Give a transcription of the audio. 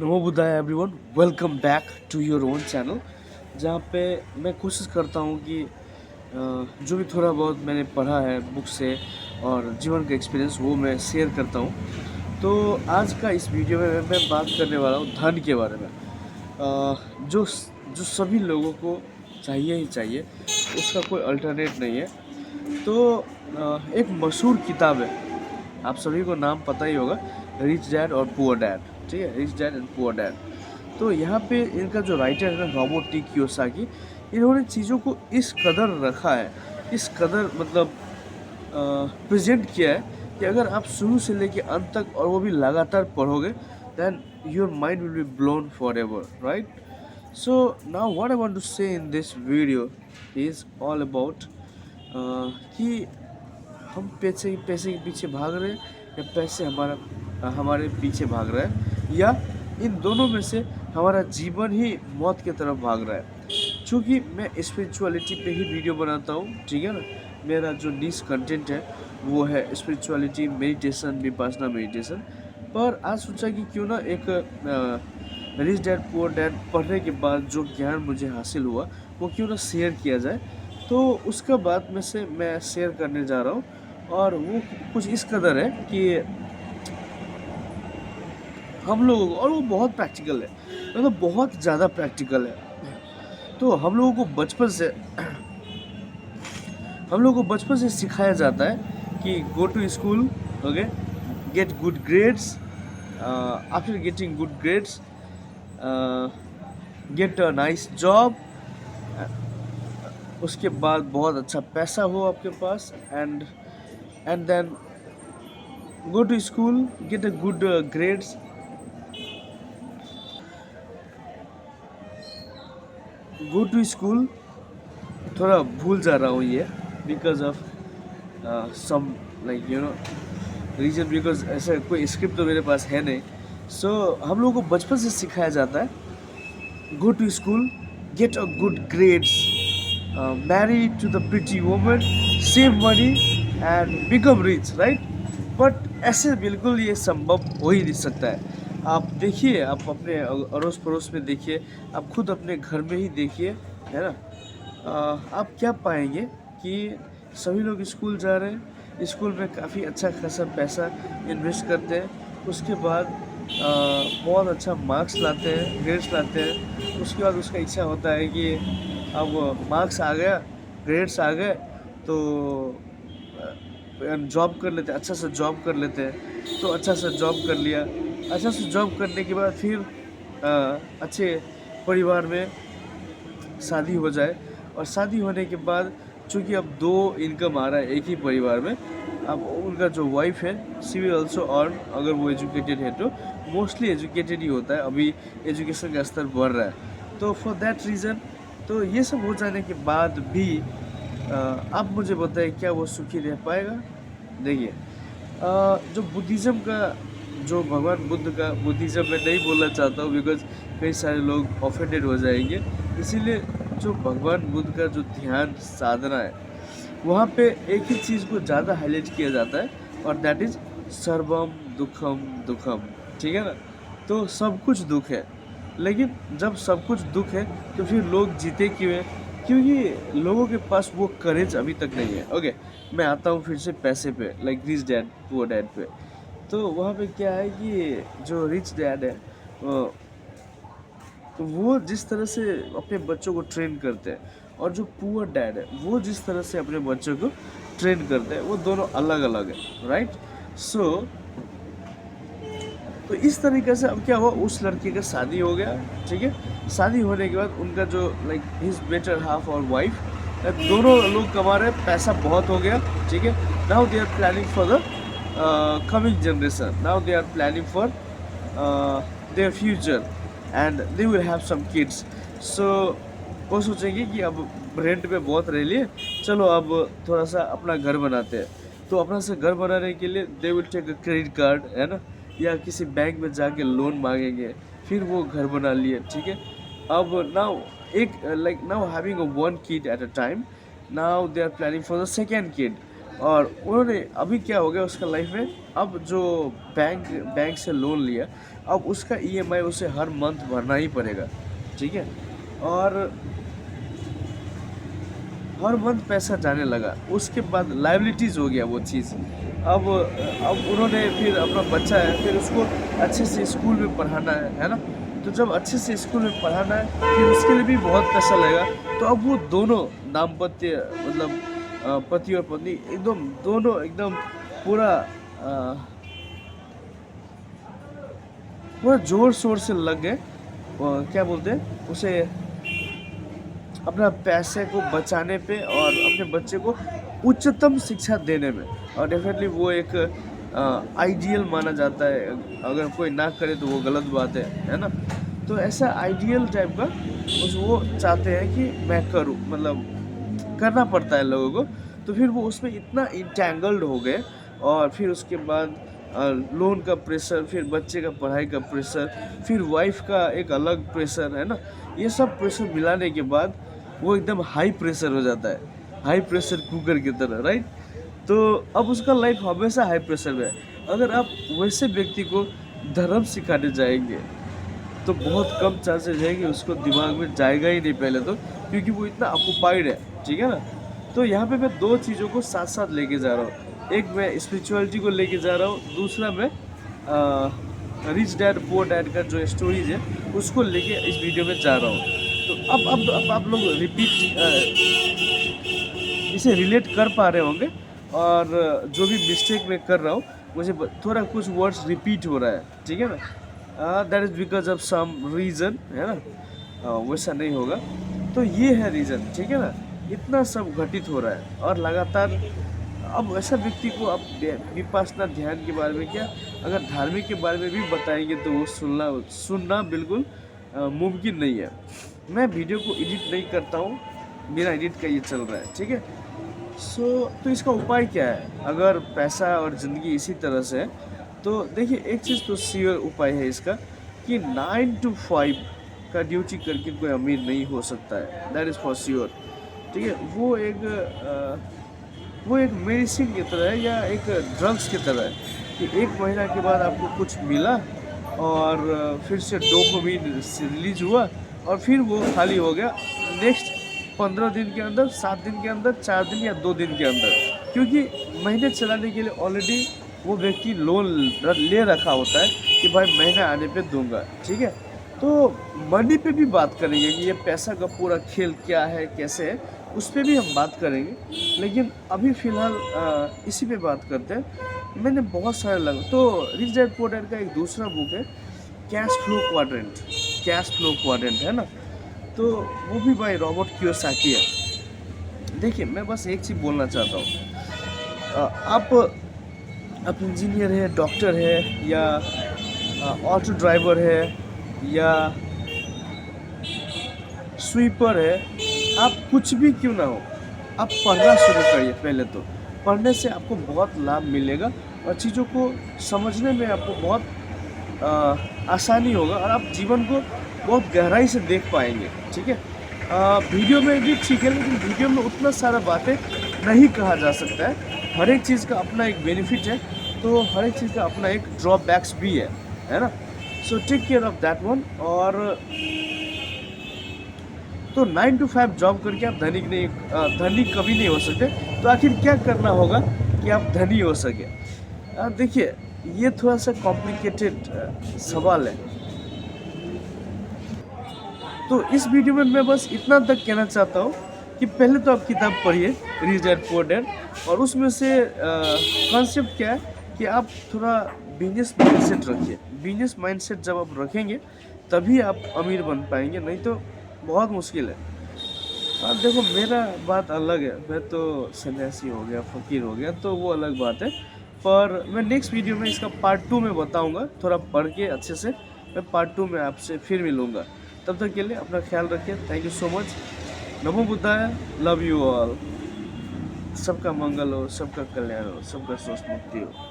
नमो बुद्धाय everyone, welcome back to your own channel. जहाँ पे मैं कोशिश करता हूँ कि जो भी थोड़ा बहुत मैंने पढ़ा है बुक से और जीवन का एक्सपीरियंस वो मैं शेयर करता हूँ। तो आज का इस वीडियो में मैं बात करने वाला हूँ धन के बारे में। जो जो सभी लोगों को चाहिए ही चाहिए, उसका कोई अल्टरनेट नहीं है। तो एक मशहूर किताब है, आप सभी को नाम पता ही होगा, रिच डैड और पुअर डैड। ठीक है, rich dad and poor dad. तो यहाँ पे इनका जो राइटर है ना, रॉबर्ट टी कियोसाकी, इन्होंने चीज़ों को इस कदर रखा है, इस कदर मतलब प्रेजेंट किया है कि अगर आप शुरू से लेके अंत तक और वो भी लगातार पढ़ोगे, then your mind will be blown for ever, right? So now what I want to say in this video is all about कि हम पैसे पैसे के पीछे भाग रहे हैं या पैसे हमारे पीछे भाग रहा है, या इन दोनों में से हमारा जीवन ही मौत की तरफ भाग रहा है। क्योंकि मैं स्पिरिचुअलिटी पे ही वीडियो बनाता हूँ, ठीक है ना। मेरा जो नीश कंटेंट है वो है स्पिरिचुअलिटी, मेडिटेशन, विपासना मेडिटेशन। पर आज सोचा कि क्यों ना एक रिच डैड पुअर डैड पढ़ने के बाद जो ज्ञान मुझे हासिल हुआ वो क्यों ना शेयर किया जाए। तो उसका बाद में से मैं शेयर करने जा रहा हूँ, और वो कुछ इस कदर है कि हम लोगों को, और वो बहुत प्रैक्टिकल है, मतलब बहुत ज़्यादा प्रैक्टिकल है। तो हम लोगों को बचपन से सिखाया जाता है कि go to school, okay, get good grades, after getting good grades get a nice job, उसके बाद बहुत अच्छा पैसा हो आपके पास, and then go to school, get a good grades, go to school। थोड़ा भूल जा रहा हूँ ये, because of some like reason, because ऐसा कोई स्क्रिप्ट तो मेरे पास है नहीं। सो हम लोगों को बचपन से सिखाया जाता है, go to school, get a good grades, marry to the pretty woman, save money and become rich, right? But ऐसे बिल्कुल ये संभव हो ही नहीं सकता है। आप देखिए, आप अपने अड़ोस पड़ोस में देखिए, आप खुद अपने घर में ही देखिए, है ना। आप क्या पाएंगे कि सभी लोग स्कूल जा रहे हैं, स्कूल में काफ़ी अच्छा खासा पैसा इन्वेस्ट करते हैं, उसके बाद बहुत अच्छा मार्क्स लाते हैं, ग्रेड्स लाते हैं। उसके बाद उसका इच्छा होता है कि अब मार्क्स आ गया, ग्रेड्स आ गए, तो जॉब कर लेते हैं, अच्छा सा जॉब कर लेते हैं। तो अच्छा सा जॉब कर लिया, अच्छा सा जॉब करने के बाद फिर अच्छे परिवार में शादी हो जाए, और शादी होने के बाद चूँकि अब दो इनकम आ रहा है एक ही परिवार में, अब उनका जो वाइफ है शी विल ऑल्सो अर्न, अगर वो एजुकेटेड है तो। मोस्टली एजुकेटेड ही होता है, अभी एजुकेशन का स्तर बढ़ रहा है, तो फॉर दैट रीज़न। तो ये सब हो जाने के बाद भी आप मुझे बताइए, क्या वो सुखी रह पाएगा? देखिए, जो बुद्धिज़्म का, जो भगवान बुद्ध का बुद्धिज़्म मैं नहीं बोलना चाहता हूँ, बिकॉज कई सारे लोग ऑफेंडेड हो जाएंगे। इसीलिए जो भगवान बुद्ध का जो ध्यान साधना है, वहाँ पे एक ही चीज़ को ज़्यादा हाईलाइट किया जाता है, और दैट इज़ सर्वम दुखम दुखम, ठीक है ना। तो सब कुछ दुख है, लेकिन जब सब कुछ दुख है तो फिर लोग जीते क्यों हैं? क्योंकि लोगों के पास वो करेज अभी तक नहीं है। ओके, मैं आता हूँ फिर से पैसे पे, like rich dad poor dad पे। तो वहाँ पे क्या है कि जो रिच डैड है, तो वो जिस तरह से अपने बच्चों को ट्रेन करते हैं, और जो पुअर डैड है वो जिस तरह से अपने बच्चों को ट्रेन करते हैं, वो दोनों अलग अलग है, राइट? सो तो इस तरीके से अब क्या हुआ, उस लड़के का शादी हो गया, ठीक है। शादी होने के बाद उनका जो लाइक हिज बेटर हाफ और वाइफ, दोनों लोग कमा रहे, पैसा बहुत हो गया, ठीक है। Now they are planning for the coming generation, now they are planning for their future, and they will have some kids. So वो सोचेंगे कि अब रेंट पे बहुत रह लिए, चलो अब थोड़ा सा अपना घर बनाते हैं। तो अपना से घर बनाने के लिए they will take a credit card, है ना, या किसी बैंक में जाके लोन मांगेंगे, फिर वो घर बना लिए, ठीक है। अब नाउ एक like now having a one kid at a time, now they are planning for the second kid. और उन्होंने अभी क्या हो गया उसका लाइफ में, अब जो बैंक से लोन लिया, अब उसका ईएमआई उसे हर मंथ भरना ही पड़ेगा, ठीक है। और हर मंथ पैसा जाने लगा, उसके बाद लायबिलिटीज़ हो गया वो चीज़। अब उन्होंने फिर अपना बच्चा है, फिर उसको अच्छे से स्कूल में पढ़ाना है ना। तो जब अच्छे से स्कूल में पढ़ाना है, फिर उसके लिए भी बहुत पैसा लगेगा। तो अब वो दोनों दाम्पत्य मतलब पति और पत्नी एकदम दोनों एकदम पूरा पूरा ज़ोर शोर से लग गए, क्या बोलते हैं उसे, अपना पैसे को बचाने पे और अपने बच्चे को उच्चतम शिक्षा देने में। और डेफिनेटली वो एक आइडियल माना जाता है, अगर कोई ना करे तो वो गलत बात है ना। तो ऐसा आइडियल टाइप का उस वो चाहते हैं कि मैं करूँ, मतलब करना पड़ता है लोगों को। तो फिर वो उसमें इतना इंटैंगल्ड हो गए, और फिर उसके बाद लोन का प्रेशर, फिर बच्चे का पढ़ाई का प्रेशर, फिर वाइफ का एक अलग प्रेशर है ना। ये सब प्रेशर मिलाने के बाद वो एकदम हाई प्रेशर हो जाता है, हाई प्रेशर कुकर की तरह, राइट। तो अब उसका लाइफ हमेशा हाई प्रेशर में है। अगर आप वैसे व्यक्ति को धर्म सिखाने जाएंगे तो बहुत कम चांसेस है कि उसको दिमाग में जाएगा ही नहीं पहले तो, क्योंकि वो इतना ऑक्यूपाइड है, ठीक है ना। तो यहाँ पे मैं दो चीज़ों को साथ साथ लेके जा रहा हूँ, एक मैं स्पिरिचुअलिटी को लेके जा रहा हूँ, दूसरा मैं रिच डैड पुअर डैड का जो स्टोरीज है उसको लेके इस वीडियो में जा रहा हूँ। तो अब आप लोग इसे रिलेट कर पा रहे होंगे, और जो भी मिस्टेक मैं कर रहा हूँ, मुझे थोड़ा कुछ वर्ड्स रिपीट हो रहा है, ठीक है ना। That is because of some reason, है ना। वैसा नहीं होगा, तो ये है रीज़न, ठीक है ना। इतना सब घटित हो रहा है और लगातार। अब ऐसा व्यक्ति को आप विपश्यना ध्यान के बारे में क्या, अगर धार्मिक के बारे में भी बताएंगे तो वो सुनना बिल्कुल मुमकिन नहीं है। मैं वीडियो को एडिट नहीं करता हूँ, मेरा एडिट का ये चल रहा है, ठीक है। तो इसका उपाय क्या है, अगर पैसा और ज़िंदगी इसी तरह से है, तो देखिए एक चीज़ तो श्योर उपाय है इसका, कि 9 to 5 का ड्यूटी करके कोई अमीर नहीं हो सकता है, दैट इज़ फॉर श्योर, ठीक है। वो एक मेडिसिन की तरह है, या एक ड्रग्स की तरह है, कि एक महीना के बाद आपको कुछ मिला और फिर से डोपामिन रिलीज हुआ और फिर वो खाली हो गया नेक्स्ट 15 दिन के अंदर, 7 दिन के अंदर, 4 दिन या 2 दिन के अंदर, क्योंकि महीने चलाने के लिए ऑलरेडी वो व्यक्ति लोन ले रखा होता है कि भाई महीना आने पे दूंगा, ठीक है। तो मनी पे भी बात करेंगे कि ये पैसा का पूरा खेल क्या है, कैसे है, उस पर भी हम बात करेंगे, लेकिन अभी फ़िलहाल इसी पे बात करते हैं। मैंने बहुत सारे लगा, तो रिच डैड पुअर डैड का एक दूसरा बुक है, कैश फ्लो क्वाड्रेंट, है ना। तो वो भी भाई रॉबर्ट कियोसाकी है। देखिए मैं बस एक चीज़ बोलना चाहता हूँ, आप इंजीनियर है, डॉक्टर है, या ऑटो ड्राइवर है, या स्वीपर है, आप कुछ भी क्यों ना हो, आप पढ़ना शुरू करिए। पहले तो पढ़ने से आपको बहुत लाभ मिलेगा और चीज़ों को समझने में आपको बहुत आसानी होगा, और आप जीवन को बहुत गहराई से देख पाएंगे, ठीक है। वीडियो में भी ठीक है, लेकिन वीडियो में उतना सारा बातें नहीं कहा जा सकता है। हर एक चीज़ का अपना एक बेनिफिट है, तो हर एक चीज़ का अपना एक ड्रॉबैक्स भी है ना। So take care of that one. और तो 9 to 5 जॉब करके आप धनी कभी नहीं हो सकते। तो आखिर क्या करना होगा कि आप धनी हो सके? देखिए ये थोड़ा सा कॉम्प्लिकेटेड सवाल है। तो इस वीडियो में मैं बस इतना तक कहना चाहता हूँ कि पहले तो आप किताब पढ़िए रिच डैड पुअर डैड, और उसमें से कॉन्सेप्ट क्या है कि आप थोड़ा बिजनेस माइंडसेट रखिए। बिजनेस माइंडसेट जब आप रखेंगे तभी आप अमीर बन पाएंगे, नहीं तो बहुत मुश्किल है। अब देखो मेरा बात अलग है, मैं तो सन्यासी हो गया, फ़कीर हो गया, तो वो अलग बात है। पर मैं नेक्स्ट वीडियो में इसका पार्ट 2 में बताऊंगा, थोड़ा पढ़ के अच्छे से मैं पार्ट 2 में आपसे फिर मिलूँगा। तब तक के लिए अपना ख्याल रखिए। Thank you so much. NaMo बुद्धाय। Love you all. सबका मंगल हो, सबका कल्याण हो, सबका स्वस्थ मुक्ति हो।